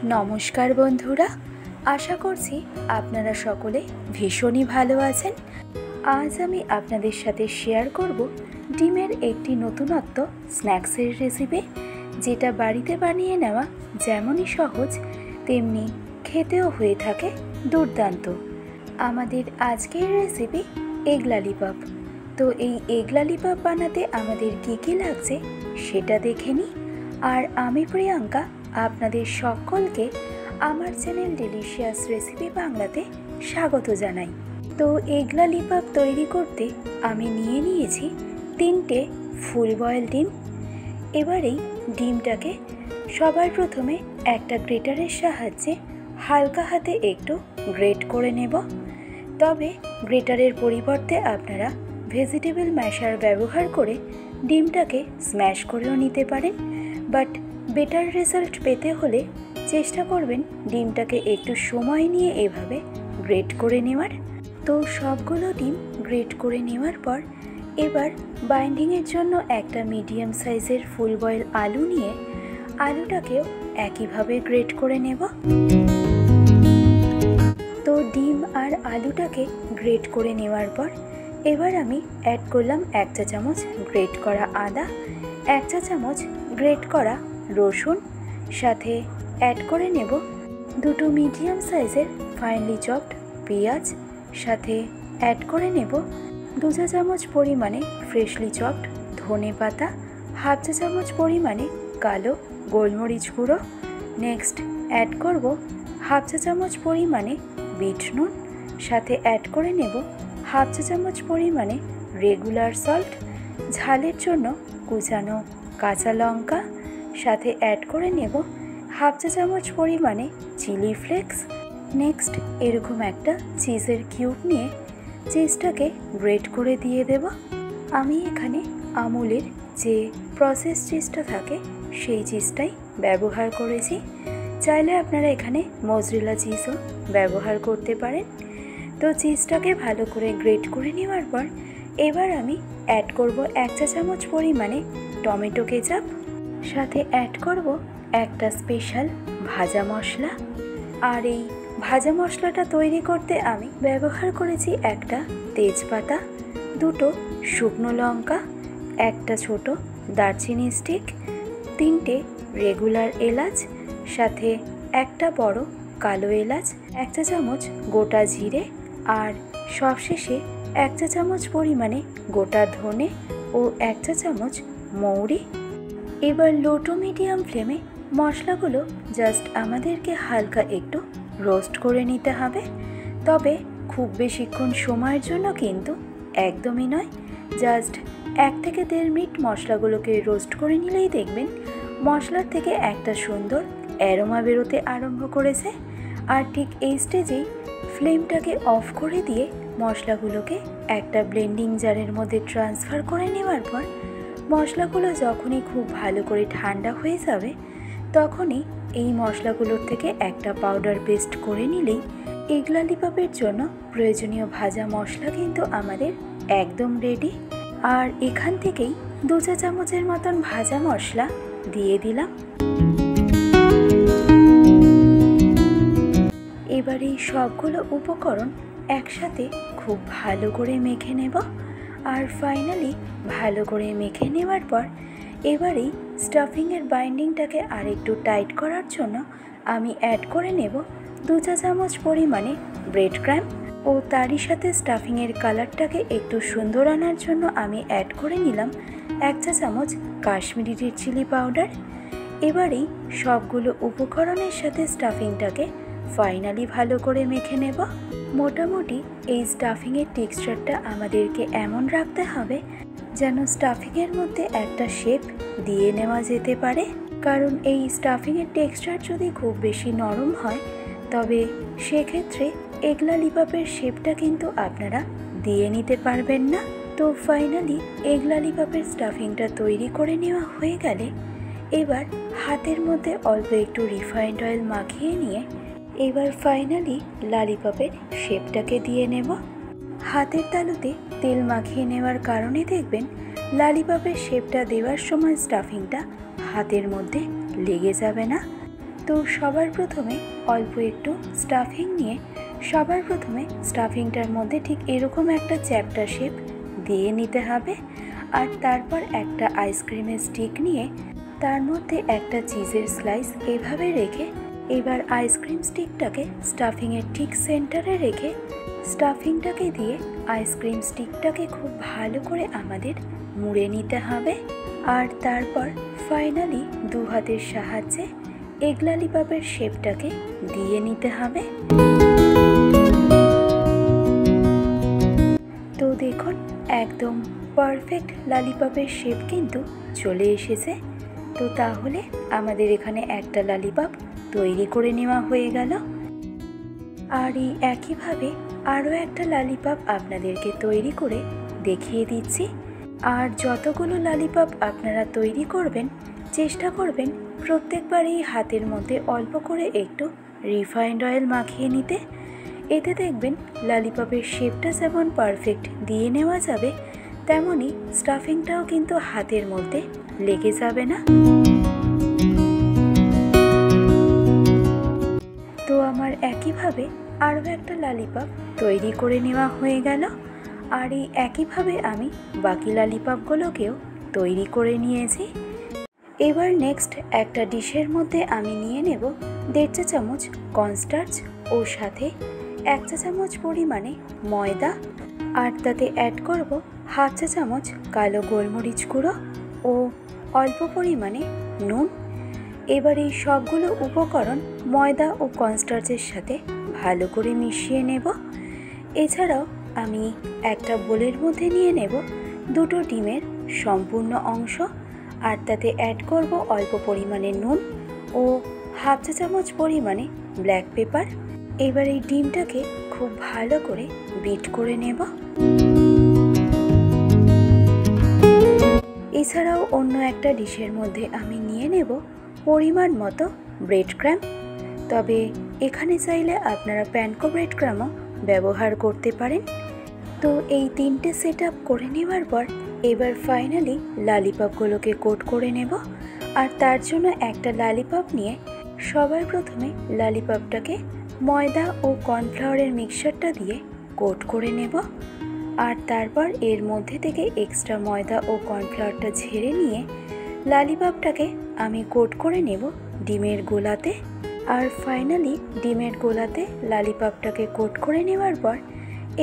নমস্কার বন্ধুরা, আশা করছি আপনারা সকলে ভীষণই ভালো আছেন। আজ আমি আপনাদের সাথে শেয়ার করব ডিমের একটি নতুনত্ব স্ন্যাক্সের রেসিপি, যেটা বাড়িতে বানিয়ে নেওয়া যেমনই সহজ তেমনি খেতেও হয়ে থাকে দুর্দান্ত। আমাদের আজকের রেসিপি এগ ললিপপ। তো এই এগ ললিপপ বানাতে আমাদের কী কী লাগছে সেটা দেখে নিই। আর আমি প্রিয়াঙ্কা আপনাদের সকলকে আমার চ্যানেল ডিলিশিয়াস রেসিপি বাংলাতে স্বাগত জানাই। তো এগ ললিপপ তৈরি করতে আমি নিয়ে নিয়েছি 3টে ফুল বয়েল ডিম। এবারেই ডিমটাকে সবার প্রথমে একটা গ্রেটারের সাহায্যে হালকা হাতে একটু গ্রেট করে নেব। তবে গ্রেটারের পরিবর্তে আপনারা ভেজিটেবল ম্যাশার ব্যবহার করে ডিমটাকে স্ম্যাশ করেও নিতে পারেন, বাট বেটার রেজাল্ট পেতে হলে চেষ্টা করবেন ডিমটাকে একটু সময় নিয়ে এভাবে গ্রেট করে নেওয়ার। তো সবগুলো ডিম গ্রেট করে নেওয়ার পর এবার বাইন্ডিংয়ের জন্য একটা মিডিয়াম সাইজের ফুল বয়েল আলু নিয়ে আলুটাকেও একইভাবে গ্রেট করে নেব। তো ডিম আর আলুটাকে গ্রেট করে নেওয়ার পর এবার আমি অ্যাড করলাম 1 চা চামচ গ্রেট করা আদা, 1 চা চামচ গ্রেট করা রসুন, সাথে অ্যাড করে নেব 2টো মিডিয়াম সাইজের ফাইনলি চপড পেঁয়াজ, সাথে অ্যাড করে নেব 2 চা চামচ পরিমাণে ফ্রেশলি চপড ধনে পাতা, 1/2 চা চামচ পরিমাণে কালো গোলমরিচ গুঁড়ো। নেক্সট অ্যাড করব 1/2 চা চামচ পরিমাণে বিট নুন, সাথে অ্যাড করে নেব 1/2 চা চামচ পরিমাণে রেগুলার সল্ট, ঝালের জন্য কুচানো কাঁচা লঙ্কা, সাথে অ্যাড করে নেব 1/2 চা চামচ পরিমাণে চিলি ফ্লেক্স। নেক্সট এরকম একটা চিজের কিউব নিয়ে চিজটাকে গ্রেট করে দিয়ে দেব। আমি এখানে আমুলের যে প্রসেস চিজটা থাকে সেই চিজটাই ব্যবহার করেছি। চাইলে আপনারা এখানে মোজরেলা চিজও ব্যবহার করতে পারেন। তো চিজটাকে ভালো করে গ্রেট করে নেওয়ার পর এবার আমি অ্যাড করব 1 চা চামচ পরিমাণে টমেটো কেচাপ, সাথে অ্যাড করব একটা স্পেশাল ভাজা মশলা। আর এই ভাজা মশলাটা তৈরি করতে আমি ব্যবহার করেছি একটা তেজপাতা, 2টো শুকনো লঙ্কা, একটা ছোট দারচিনি স্টিক, 3টে রেগুলার এলাচ, সাথে একটা বড় কালো এলাচ, 1 চা চামচ গোটা জিরে, আর সবশেষে 1 চা চামচ পরিমাণে গোটা ধনে ও 1 চা চামচ মৌরি। এবার লো টু মিডিয়াম ফ্লেমে মশলাগুলো জাস্ট আমাদেরকে হালকা একটু রোস্ট করে নিতে হবে। তবে খুব বেশিক্ষণ সময়ের জন্য কিন্তু একদমই নয়, জাস্ট 1 থেকে 1.5 মিনিট মশলাগুলোকে রোস্ট করে নিলেই দেখবেন মশলার থেকে একটা সুন্দর অ্যারোমা বেরোতে আরম্ভ করেছে। আর ঠিক এই স্টেজেই ফ্লেমটাকে অফ করে দিয়ে মশলাগুলোকে একটা ব্লেন্ডিং জারের মধ্যে ট্রান্সফার করে নেওয়ার পর মশলাগুলো যখনই খুব ভালো করে ঠান্ডা হয়ে যাবে তখনই এই মশলাগুলোর থেকে একটা পাউডার পেস্ট করে নিলেই এগ ললিপপের জন্য প্রয়োজনীয় ভাজা মশলা কিন্তু আমাদের একদম রেডি। আর এখান থেকেই 2 চা চামচের মতন ভাজা মশলা দিয়ে দিলাম। এবার এই সবগুলো উপকরণ একসাথে খুব ভালো করে মেখে নেব। আর ফাইনালি ভালো করে মেখে নেওয়ার পর এবারেই স্টাফিংয়ের বাইন্ডিংটাকে আরেকটু টাইট করার জন্য আমি অ্যাড করে নেব 2 চা চামচ পরিমাণে ব্রেড ক্রাম্ব, ও তারই সাথে স্টাফিংয়ের কালারটাকে একটু সুন্দর আনার জন্য আমি অ্যাড করে নিলাম 1 চা চামচ কাশ্মীরি রেড চিলি পাউডার। এবারেই সবগুলো উপকরণের সাথে স্টাফিংটাকে ফাইনালি ভালো করে মেখে নেব। মোটামুটি এই স্টাফিংয়ের টেক্সচারটা আমাদেরকে এমন রাখতে হবে যেন স্টাফিংয়ের মধ্যে একটা শেপ দিয়ে নেওয়া যেতে পারে। কারণ এই স্টাফিংয়ের টেক্সচার যদি খুব বেশি নরম হয় তবে সেক্ষেত্রে এগ ললিপপের শেপটা কিন্তু আপনারা দিয়ে নিতে পারবেন না। তো ফাইনালি এগ ললিপপের স্টাফিংটা তৈরি করে নেওয়া হয়ে গেলে এবার হাতের মধ্যে অল্প একটু রিফাইন্ড অয়েল মাখিয়ে নিয়ে এবার ফাইনালি ললিপপের শেপটাকে দিয়ে নেব। হাতের তালুতে তেল মাখিয়ে নেওয়ার কারণে দেখবেন ললিপপের শেপটা দেওয়ার সময় স্টাফিংটা হাতের মধ্যে লেগে যাবে না। তো সবার প্রথমে অল্প একটু স্টাফিং নিয়ে সবার প্রথমে স্টাফিংটার মধ্যে ঠিক এরকম একটা চ্যাপ্টা শেপ দিয়ে নিতে হবে। আর তারপর একটা আইসক্রিমের স্টিক নিয়ে তার মধ্যে একটা চিজের স্লাইস এভাবে রেখে এবার আইসক্রিম স্টিকটাকে স্টাফিংয়ের ঠিক সেন্টারে রেখে স্টাফিংটাকে দিয়ে আইসক্রিম স্টিকটাকে খুব ভালো করে আমাদের মুড়ে নিতে হবে। আর তারপর ফাইনালি দু হাতের সাহায্যে এগ ললিপপের শেপটাকে দিয়ে নিতে হবে। তো দেখুন একদম পারফেক্ট ললিপপের শেপ কিন্তু চলে এসেছে। তো তাহলে আমাদের এখানে একটা ললিপপ তৈরি করে নেওয়া হয়ে গেল। আর এই একইভাবে আরও একটা ললিপপ আপনাদেরকে তৈরি করে দেখিয়ে দিচ্ছি। আর যতগুলো ললিপপ আপনারা তৈরি করবেন চেষ্টা করবেন প্রত্যেকবারই হাতের মধ্যে অল্প করে একটু রিফাইন্ড অয়েল মাখিয়ে নিতে। এতে দেখবেন ললিপপের শেপটা যেমন পারফেক্ট দিয়ে নেওয়া যাবে, তেমনি স্টাফিংটাও কিন্তু হাতের মধ্যে লেগে যাবে না। তো আমার একইভাবে আরও একটা ললিপপ তৈরি করে নেওয়া হয়ে গেল। আর এই একইভাবে আমি বাকি ললিপপগুলোকেও তৈরি করে নিয়েছি। এবার নেক্সট একটা ডিশের মধ্যে আমি নিয়ে নেব 1.5 চা চামচ কর্নস্টার্চ ও সাথে 1 চা চামচ পরিমাণে ময়দা। আর তাতে অ্যাড করব 1/2 চা চামচ কালো গোলমরিচ গুঁড়ো ও অল্প পরিমাণে নুন। এবার এই সবগুলো উপকরণ ময়দা ও কর্নস্টার্চের সাথে ভালো করে মিশিয়ে নেব। এছাড়াও আমি একটা বোলের মধ্যে নিয়ে নেব 2টো ডিমের সম্পূর্ণ অংশ। আর তাতে অ্যাড করব অল্প পরিমাণে নুন ও 1/2 চা চামচ পরিমাণে ব্ল্যাক পেপার। এবার এই ডিমটাকে খুব ভালো করে বিট করে নেব। এছাড়াও অন্য একটা ডিশের মধ্যে আমি নিয়ে নেব পরিমাণ মতো ব্রেড ক্রাম্ব। তবে এখানে চাইলে আপনারা প্যানকো ব্রেড ক্রাম্বও ব্যবহার করতে পারেন। তো এই 3টে সেট আপ করে নেওয়ার পর এবার ফাইনালি ললিপপগুলোকে কোট করে নেব। আর তার জন্য একটা ললিপপ নিয়ে সবার প্রথমে ললিপপটাকে ময়দা ও কর্নফ্লাওয়ারের মিক্সচারটা দিয়ে কোট করে নেব। আর তারপর এর মধ্যে থেকে এক্সট্রা ময়দা ও কর্নফ্লাওয়ারটা ঝেড়ে নিয়ে ললিপপটাকে আমি কোট করে নেব ডিমের গোলাতে। আর ফাইনালি ডিমের গোলাতে ললিপপটাকে কোট করে নেওয়ার পর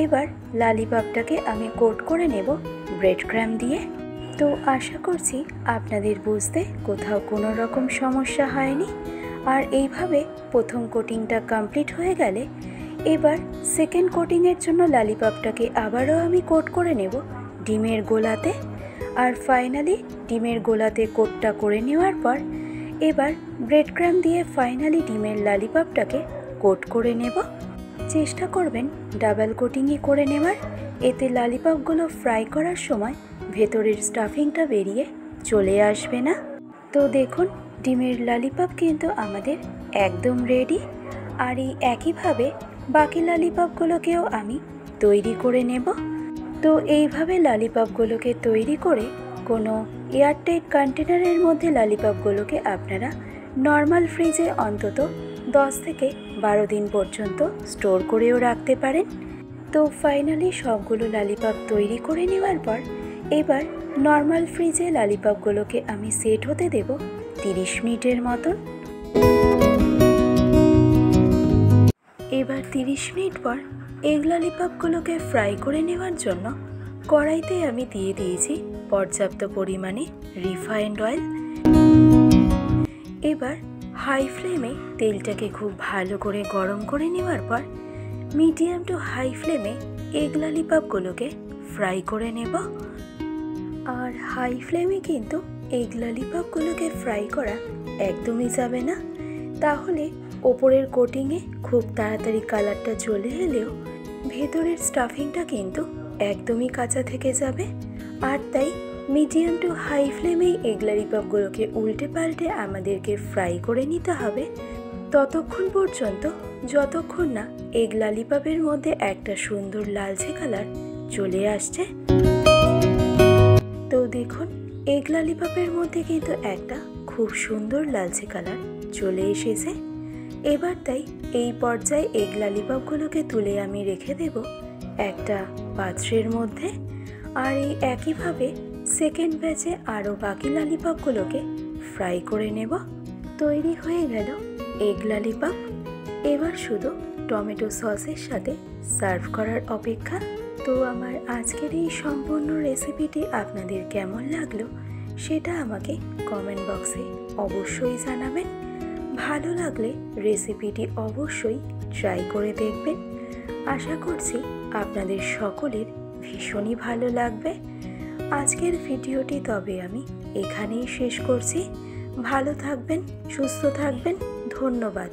এবার ললিপপটাকে আমি কোট করে নেব ব্রেড ক্রাম্ব দিয়ে। তো আশা করছি আপনাদের বুঝতে কোথাও কোনো রকম সমস্যা হয়নি। আর এইভাবে প্রথম কোটিংটা কমপ্লিট হয়ে গেলে এবার সেকেন্ড কোটিংয়ের জন্য ললিপপটাকে আবারও আমি কোট করে নেব ডিমের গোলাতে। আর ফাইনালি ডিমের গোলাতে কোটটা করে নেওয়ার পর এবার ব্রেড ক্রাম্ব দিয়ে ফাইনালি ডিমের ললিপপটাকে কোট করে নেব। চেষ্টা করবেন ডাবল কোটিংই করে নেওয়ার, এতে ললিপপগুলো ফ্রাই করার সময় ভেতরের স্টাফিংটা বেরিয়ে চলে আসবে না। তো দেখুন ডিমের ললিপপ কিন্তু আমাদের একদম রেডি। আর এই একইভাবে বাকি ললিপপগুলোকেও আমি তৈরি করে নেব। তো এইভাবে ললিপপগুলোকে তৈরি করে কোনো এয়ারটাইট কন্টেনারের মধ্যে ললিপপগুলোকে আপনারা নর্মাল ফ্রিজে অন্তত 10 থেকে 12 দিন পর্যন্ত স্টোর করেও রাখতে পারেন। তো ফাইনালি সবগুলো ললিপপ তৈরি করে নেওয়ার পর এবার নর্মাল ফ্রিজে ললিপপগুলোকে আমি সেট হতে দেব 30 মিনিটের মতন। এবার 30 মিনিট পর এগ ললিপপগুলোকে ফ্রাই করে নেওয়ার জন্য কড়াইতে আমি দিয়ে দিয়েছি পর্যাপ্ত পরিমাণে রিফাইন্ড অয়েল। এবার হাই ফ্লেমে তেলটাকে খুব ভালো করে গরম করে নেওয়ার পর মিডিয়াম টু হাই ফ্লেমে এগ ললিপপগুলোকে ফ্রাই করে নেব। আর হাই ফ্লেমে কিন্তু এগ ললিপপগুলোকে ফ্রাই করা একদমই যাবে না, তাহলে ওপরের কোটিংয়ে খুব তাড়াতাড়ি কালারটা চলে এলেও ভেতরের স্টাফিংটা কিন্তু একদমই কাঁচা থেকে যাবে। আর তাই মিডিয়াম টু হাই ফ্লেমেই এগ ললিপপগুলোকে উল্টে পাল্টে আমাদেরকে ফ্রাই করে নিতে হবে ততক্ষণ পর্যন্ত যতক্ষণ না এগ ললিপপের মধ্যে একটা সুন্দর লালচে কালার চলে আসছে। তো দেখুন এগ ললিপপের মধ্যে কিন্তু একটা খুব সুন্দর লালচে কালার চলে এসেছে। এবার তাই এই পর্যায়ে এগ ললিপপগুলোকে তুলে আমি রেখে দেব একটা পাত্রের মধ্যে। আর এই একইভাবে সেকেন্ড ব্যাচে আরও বাকি ললিপপগুলোকে ফ্রাই করে নেব। তৈরি হয়ে গেল এগ ললিপপ। এবার শুধু টমেটো সসের সাথে সার্ভ করার অপেক্ষা। তো আমার আজকের এই সম্পূর্ণ রেসিপিটি আপনাদের কেমন লাগলো সেটা আমাকে কমেন্ট বক্সে অবশ্যই জানাবেন। ভালো লাগলে রেসিপিটি অবশ্যই ট্রাই করে দেখবেন। আশা করছি আপনাদের সকলের ভীষণই ভালো লাগবে। আজকের ভিডিওটি তবে আমি এখানেই শেষ করছি। ভালো থাকবেন, সুস্থ থাকবেন। ধন্যবাদ।